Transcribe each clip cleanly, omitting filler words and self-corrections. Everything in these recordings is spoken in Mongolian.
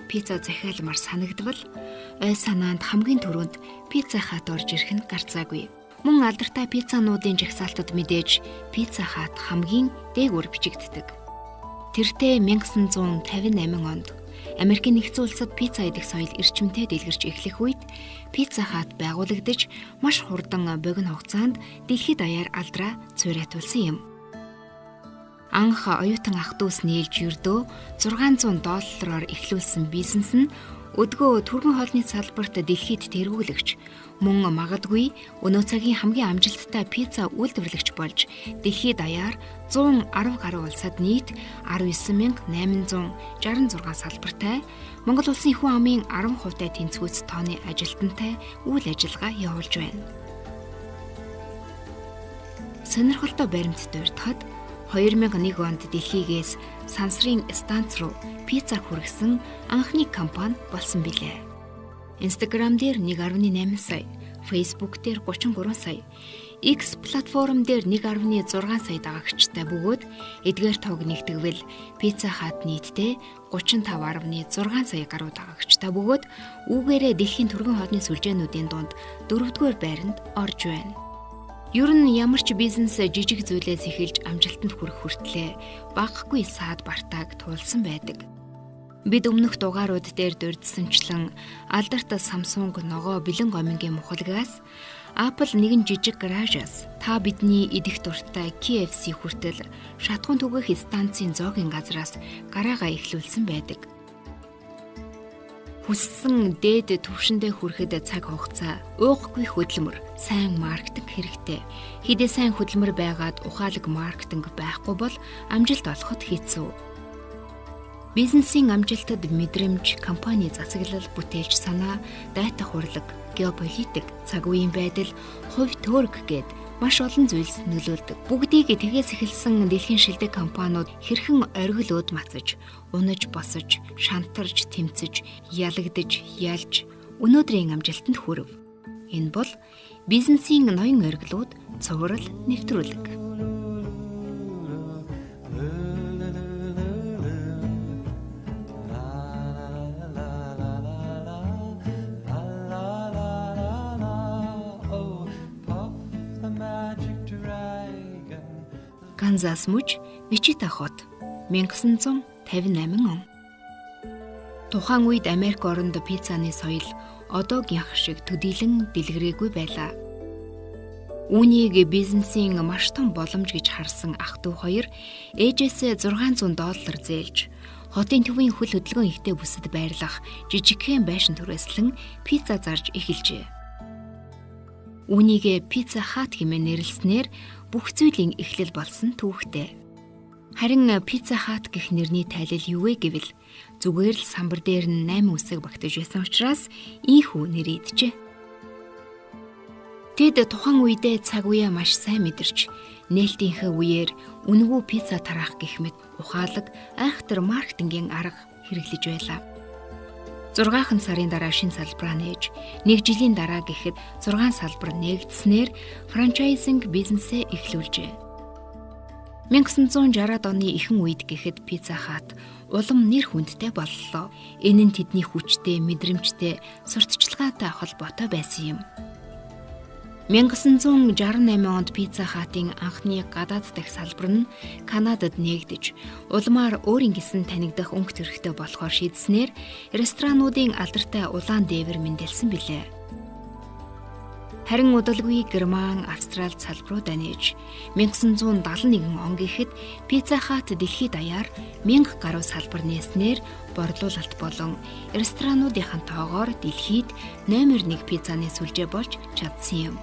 пицца захиалмаар санагдвал ой санаанд хамгийн түрүүнд Пицца Хат орж ирэх нь гарцаагүй. Мөн алдартай пиццануудын жагсаалтад мэдээж Пицца Хат хамгийн дээгүүр бичигддэг. Тэртээ 1958 онд Америкийн нэгдсэн улсад пицца идэх соёл эрчимтэй дэлгэрч эхлэх үед Пицца Хат байгуулагдаж маш хурдан богино хугацаанд дэлхийд даяар алдраа цуурайтуулсан юм. Анх оюутан ах дүүс нийлж ердөө $600 эхлүүлсэн бизнес нь өдгөө түргэн хоолны салбарт дэлхийд тэргүүлэгч мөн магадгүй өнөө цагийн хамгийн амжилттай пицца үйлдвэрлэгч болж дэлхийд даяар 110 гаруй улсад нийт 19,866 салбартай Монгол улсын хүн амын 10% тэнцвүүц тооны ажилтнтай үйл ажиллагаа явуулж байна. Сонирхолтой баримт дурдхад 2001 онд дэлхийгээс сансрын станц руу пиццаг хүргэсэн анхны компани болсон билээ. Instagram дээр 1.8 сая, Facebook дээр 33 сая, X платформ дээр 1.6 сая дагагчтай бөгөөд эдгээр тоог нэгтгэвэл Пицца Хат нийтдээ 35.6 сая гаруй дагагчтай бөгөөд үүгээрээ дэлхийн түргэн хоолны сүлжээнүүдийн дунд 4-р байранд орж байна. Ер нь ямар ч бизнес жижиг зүйлээс эхэлж амжилтанд хүрэх хүртлээр багагүй саад бартааг туулсан байдаг. Бид өмнөх дугаарууд дээр дурдсанчлан алдарт Samsung ногоо бэлэн гомингийн мухалгаас Apple нэгэн жижиг гаражаас та бидний идэх дуртай KFC хүртэл шатхуун түгээх станцын зоогийн газраас гараагаа эхлүүлсэн байдаг. Хүссэн дээд түвшиндээ хүрэхэд цаг хугацаа, уухгүй хөдөлмөр, сайн маркетинг хэрэгтэй. Хэдий сайн хөдөлмөр байгаад ухаалаг маркетинг байхгүй бол амжилт олоход хэцүү. Бизнесийн амжилтад мэдрэмж, компани засаглал, бүтээлч санаа, дайта хурлаг, геополитик, цаг үеийн байдал, хувь төрөг гээд маш олон зүйлс нөлөөлдөг. Бүгдийг тэгээс эхэлсэн дэлхийн шилдэг компаниуд хэрхэн оргил өөд мацаж, унаж босож, шантарж, тэмцэж, ялагдаж, ялж өнөөдрийн амжилтанд хүрэв. Энэ бол бизнесийн ноён оргилууд цуврал нэвтрүүлэг. Канзас мужи Вичита хот 1958 он. Тухайн үед Америк оронд пиццаны соёл одоогийнх шиг төдийлөн дэлгэрээгүй байлаа. Үүнийг бизнесийн маш том боломж гэж харсан ах дүү хоёр ээжээсээ $600 зээлж хотын төвийн хөл хөдөлгөөн ихтэй бүсэд байрлах жижигхэн байшин түрээслэн пицца зарж эхэлжээ. Үүнийг Пицца Хат хэмээн нэрлэснээр бүх зүйлийн эхлэл болсон түүхтэй. Харин Пицца Хат гэх нэрний тайлал юу вэ гэвэл зүгээр л самбар дээр нь 8 үсэг багтаж байсан учраас ийхүү нэр идэжээ. Тэд тухайн үедээ цаг үеэ маш сайн мэдэрч нээлтийнхээ үеэр үнгүү пицца тараах гэх мэт ухаалаг айхтар маркетингийн арга хэрэглэж байлаа. 6 сарын дараа шинэ салбараа нээж, 1 жилийн дараа гэхэд 6 салбар нээгдснээр франчайзинг бизнесээ эхлүүлжээ. 1960-ад оны ихэнх үед гэхэд Пицца Хат улам нэр хүндтэй боллоо. Энэ нь тэдний хүчтэй, мэдрэмжтэй, сурталчилгаатай холбоотой байсан юм. 1968 онд Пицца Хатын анхны гадаад дахь салбар нь Канадад нээгдэж, улмаар өөрийн гэсэн танигдах өнгө төрхтэй болохоор шийдснээр ресторануудын алдартай улаан дээвэр мэндэлсэн билээ. Харин удалгүй Герман, Австрали салбаруудаа нээж 1971 он гэхэд Пицца Хат дэлхийд даяар 1000 гаруй салбар нээснээр борлуулалт болон ресторануудын тоогоор дэлхийд номер 1 пиццаны сүлжээ болж чадсан юм.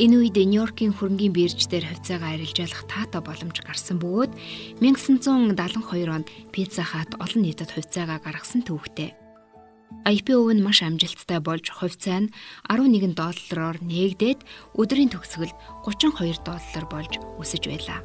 Энэ үед Нью-Йоркийн хөрөнгийн бирж дээр хувьцаагаа арилжаалах таатай боломж гарсан бөгөөд 1972 онд Пицца Хат олон нийтэд хувьцаагаа гаргасан түүхтэй. IPO нь маш амжилттай болж хувьцаа нь $11 нээгдээд өдрийн төгсгөл $32 болж өсөж байлаа.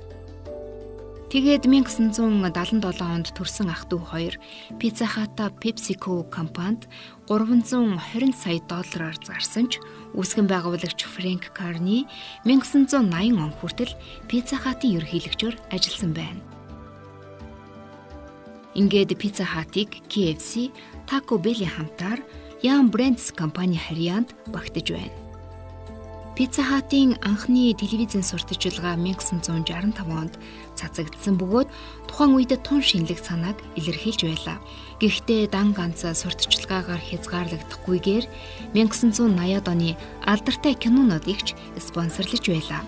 Тэгээд 1977 онд төрсэн ах дүү хоёр Пицца Хата PepsiCo компанид $320 сая зарсан ч үүсгэн байгуулагч Фрэнк Карни 1980 он хүртэл Пицца Хатын ерөнхийлөгчөөр ажилласан байна. Ингээд Pizza Hut-ыг KFC, Taco Bell-ийн хамтаар Yum Brands компани харьяанд багтаж байна. Pizza Hut-ийн анхны телевизэн сурталчилгаа 1965 онд цацагдсан бөгөөд тухайн үед тун шинэлэг санааг илэрхийлж байлаа. Гэхдээ дан ганц сурталчилгаагаар хязгаарлагдахгүйгээр 1980-ад оны алдартай кинонуудыг ч спонсорлож байлаа.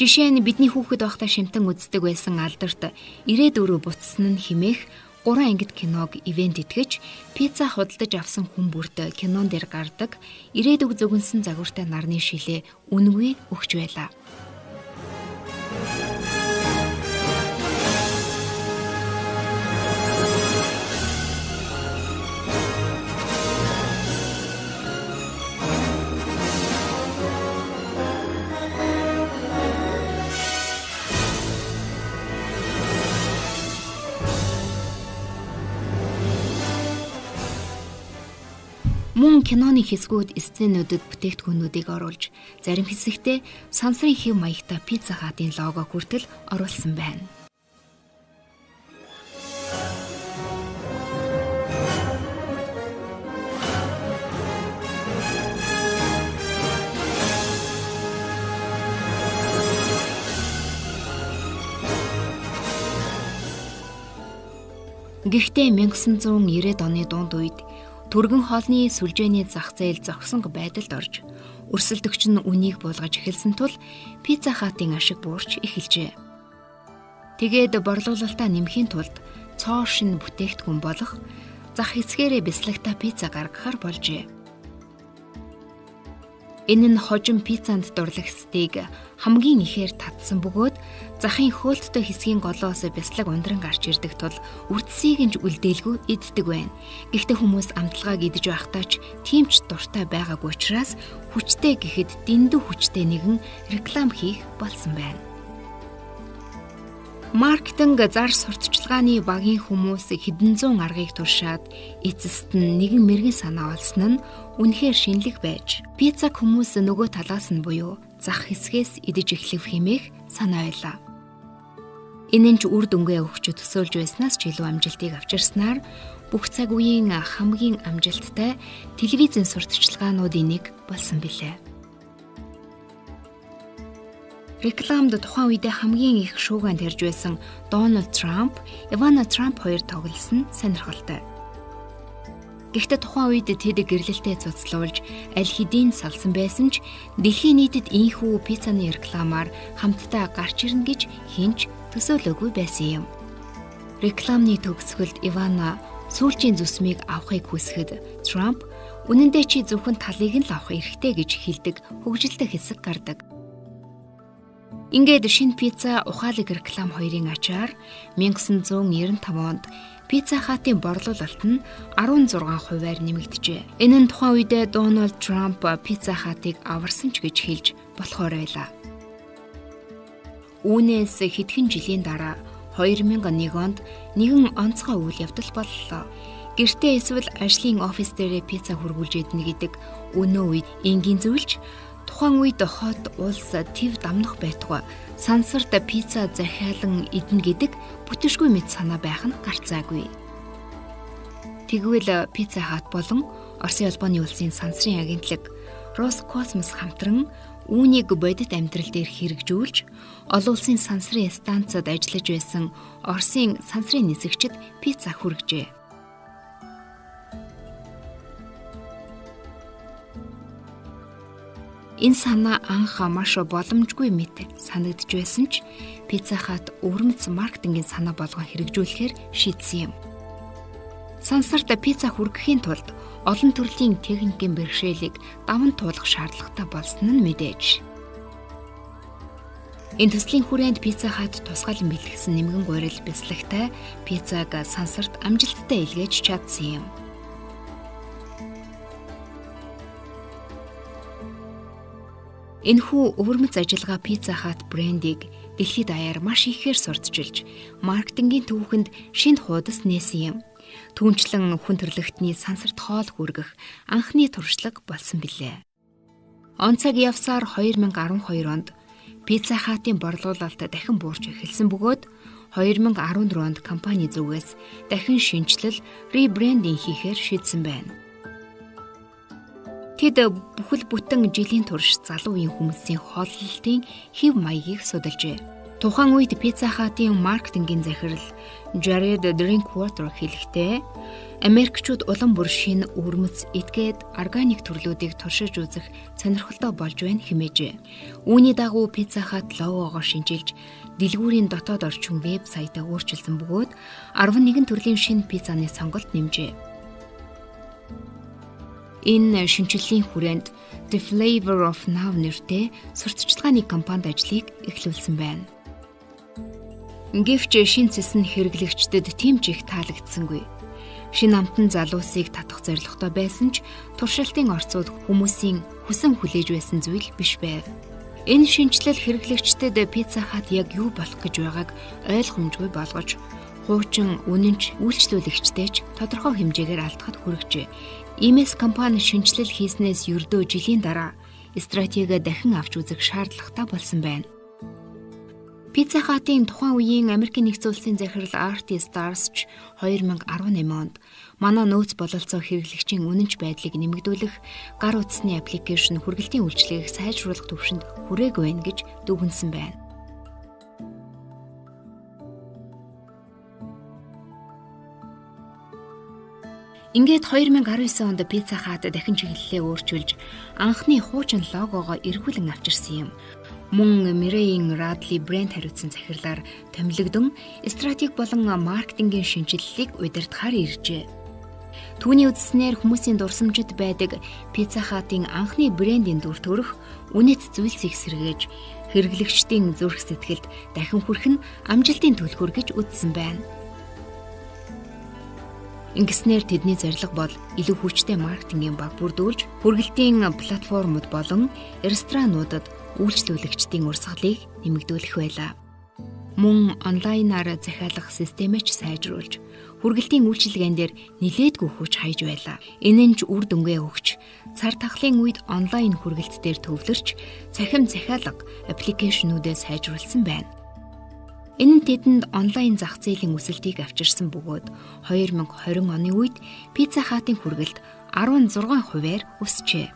Жишээ нь бидний хүүхэд байхдаа шимтэн үздэг байсан алдарт 94 буцсан нь химээх 3 ангид киног ивент итгэж пицца худалдаж авсан хүн бүрд кинон дээр гардаг ирээдүг зөгнсөн загвартай нарны шилээ үнэгүй өгч байлаа. Мөн киноны хэсгүүд сценүүдэд бүтээгдэхүүнүүдийг оруулж, зарим хэсэгтээ сансрын хэв маягтай Pizza Hut-ийн лого хүртэл оруулсан байна. Гэхдээ 1990-ад оны дунд үед түргэн хоолны сүлжээний зах зээл зогсонго байдалд орж, өрсөлдөгч нь үнийг буулгаж эхэлсэн тул Pizza Hut-ийн ашиг буурч эхэлжээ. Тэгээд борлуулалтаа нэмэхийн тулд цоо шин бүтээгдэхүүн болох зах хэсгээрээ бяцлагтай пицца гаргахаар болжээ. Энэ нь хожим пиццанд дурлагчдыг хамгийн ихээр татсан бөгөөд захын хөөлттэй хэсгийн голоос бяцлаг ундран гарч ирдэг тул үрдсийг нь үлдээлгүй иддэг байна. Гэхдээ хүмүүс амтлагааг идэж байхдаа ч тийм ч дуртай байгаагүй учраас хүчтэй гэхэд дэндүү хүчтэй нэгэн реклам хийх болсон байна. Маркетинг зар сурталчилгааны багийн хүмүүс хэдэн зуун аргыг туршаад эцэст нь нэгэн мэрэгэн санаа олсон нь үнэхээр шинэлэг байж, пиццаг хүмүүс нөгөө талаас нь буюу зах хэсгээс идэж эхлэх хэмээх санаа байлаа. Энэ нь ч үр дүнгээ өгч төсөөлж байснаас ч илүү амжилтыг авчирснаар бүх цаг үеийн хамгийн амжилттай телевизэн сурталчилгаануудын нэг болсон билээ. Рекламд тухайн үедээ хамгийн их шуугиан тарьж байсан Дональд Трамп, Ивана Трамп хоёр тоглосон сонирхолтой. Гэхдээ тухайн үед тэд гэрлэлтэд цуцлуулж аль хэдийн салсан байсан ч дэлхийн нийтэд ийхүү пиццаны рекламаар хамтдаа гарч ирнэ гэж хинч төсөөлөөгүй байсан юм. Рекламны төгсгөлд Ивана сүүлчийн зүсмийг авахыг хүсэхэд Трамп үнэн дээр чи зөвхөн талыг нь л авах эрхтэй гэж хэлдэг хөгжилтэй хэсэг гардаг. Ингээд шинэ пицца ухаалаг реклам хоёрын ачаар 1995 онд Pizza Hut-ийн борлуулалт нь 16%-аар нэмэгдэжээ. Энэ нь тухайн үедээ Дональд Трамп Pizza Hut-ыг аварсан ч гэж хэлж болохоор байлаа. Үүнээс хэдхэн жилийн дараа 2001 онд нэгэн онцгой үйл явдал боллоо. Гэртээ эсвэл ажлын офис дээрээ пицца хургуулж иднэ гэдэг өнөө үед энгийн зөвлөж тухайн үед хот улс төв дамнах байтугай сансарт пицца захиалан иднэ гэдэг бүтэмжгүй мэд санаа байх нь гарцаагүй. Тэгвэл Pizza Hut болон Оросын улбаны улсын сансрын агентлаг Роскосмос хамтран үүнийг бодит амьдрал дээр хэрэгжүүлж олон улсын сансрын станцад ажиллаж байсан Оросын сансрын нисгчид пицца хүргэжээ. Энэ санаа анх маш боломжгүй мэт санагдж байсан ч Pizza Hut өвөрмөц маркетингийн санаа болгон хэрэгжүүлэхээр шийдсэн юм. Сансарт пицца хүргэхийн тулд олон төрлийн техникийн бэрхшээлийг даван туулах шаардлагатай болсон нь мэдээж. Энэ төслийн хүрээнд Pizza Hut тусгаалan бэлтгэсэн нэмгэн гурил бяцлагтай пиццаг сансарт амжилттай илгээж чадсан юм. Энэхүү өвөрмөц ажиллагаа Pizza Hut брендийг дэлхийд даяар маш ихээр сурталчилж, маркетингийн түүхэнд шинэ хуудас нээсэн юм. Түүнчлэн хүн төрөлхтний сансарт хоол хүргэх анхны туршлага болсон билээ. Он цаг явсаар 2012 онд Pizza Hut-ийн борлуулалт дахин буурч эхэлсэн бөгөөд 2014 онд компани зүгээс дахин шинжилэл, ребрендинг хийхээр шийдсэн байна. Тэд бүхэл бүтэн жилийн турш залуу үеийн хүмүүсийн хооллолтын хэв маягийг судалжээ. Тухайн үед Pizza Hut-ийн маркетингийн захирал Jared Drinkwater хэлэхдээ Америкчууд улам бүр шинэ өвөрмөц эдгээд органик төрлүүдийг туршиж үзэх сонирхолтой болж байна хэмээжээ. Үүний дагуу Pizza Hut логогоо шинжилж, дэлгүүрийн дотоод орчин веб сайтаа өөрчилсөн бөгөөд 11 төрлийн шинэ пиццаны сонголт нэмжээ. Энэ шинжилгээний хүрээнд The Flavor of Now нэртэй сурталчилгааны компанид ажлыг эхлүүлсэн байна. Гэвч шинэ цэс нь хэрэглэгчдэд тийм ч их таалагдсангүй. Шинэ амтан залуусыг татах зорилготой байсан ч туршилтын орцууд хүмүүсийн хүсэн хүлээж байсан зүйл биш байв. Энэ шинжилэл хэрэглэгчдэд Pizza Hut яг юу болох гэж байгааг ойлгомжгүй болгож, хуучин үнэнч үйлчлүүлэгчтэй ч тодорхой хэмжээгээр алдахад хүргэжээ. Иймээс компани шинжилэл хийснээс ердөө жилийн дараа стратеги дахин авч үзэх шаардлагатай болсон байна. Pizza Hut-ийн тухайн үеийн Америкийн нэгдсэн улсын захирал Artie Starrs ч 2018 онд манай нөөц бололцоо хэрэглэгчийн үнэнч байдлыг нэмэгдүүлэх гар утасны аппликейшн хүргэлтийн үйлчилгээг сайжруулах төвшөнд хүрээгүй байна гэж дүгнсэн байна. Ингээд 2019 онд Pizza Hut дахин чиглэлээ өөрчилж анхны хуучин логогоо эргүүлэн авчирсан юм. Мөн Mireille Radley брэнд хариуцсан захирлаар томилогдсон стратеги болон маркетингийн шинжилгээг удирдахаар иржээ. Түүний үзснээр хүмүүсийн дурсамжид байдаг Pizza Hut-ийн анхны брендийн дүр төрх үнэт зүйлсийг сэргээж, хэрэглэгчдийн зүрх сэтгэлд дахин хүрэх нь амжилтын төлхөр гэж үзсэн байна. Ингэснээр тэдний зорилго бол илүү хүчтэй маркетингийн баг бүрдүүлж, хүргэлтийн платформуд болон ресторануудад үйлчлүүлэгчдийн урсгалыг нэмэгдүүлэх байлаа. Мөн онлайнаар захиалах системээ ч сайжруулж, хүргэлтийн үйлчилгээнд дээр нэлээдгүй хүч хаяж байлаа. Энэ нь ч үр дүнгээ өгч, цар тахлын үед онлайн хүргэлт дээр төвлөрч, цахим захиалга аппликейшнүүдэд сайжруулсан байна. Энэ нь тэдэнд онлайн зах зээлийн өсөлтийг авчирсан бөгөөд 2020 оны үед Pizza Hut-ийн хүргэлт 16%-аар өсчээ.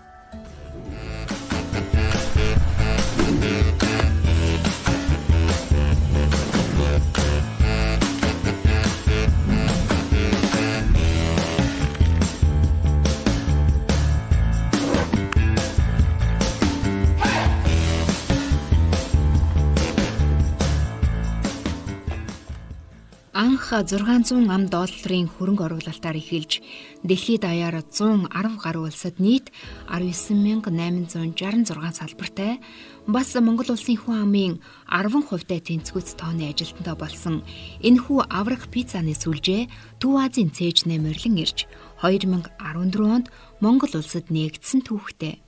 Анх $600 хөрөнгө оруулалтаар эхэлж дэлхийд даяар 110 гаруй улсад нийт 19,866 салбартай бас Монгол улсын хүн амын 10%-тай тэнцвүүц тооны ажилтнтай болсон энэхүү аврах пиццаны сүлжээ Төв Азийн цээж нэмэрлэн ирж 2014 онд Монгол улсад нээгдсэн түүхтэй.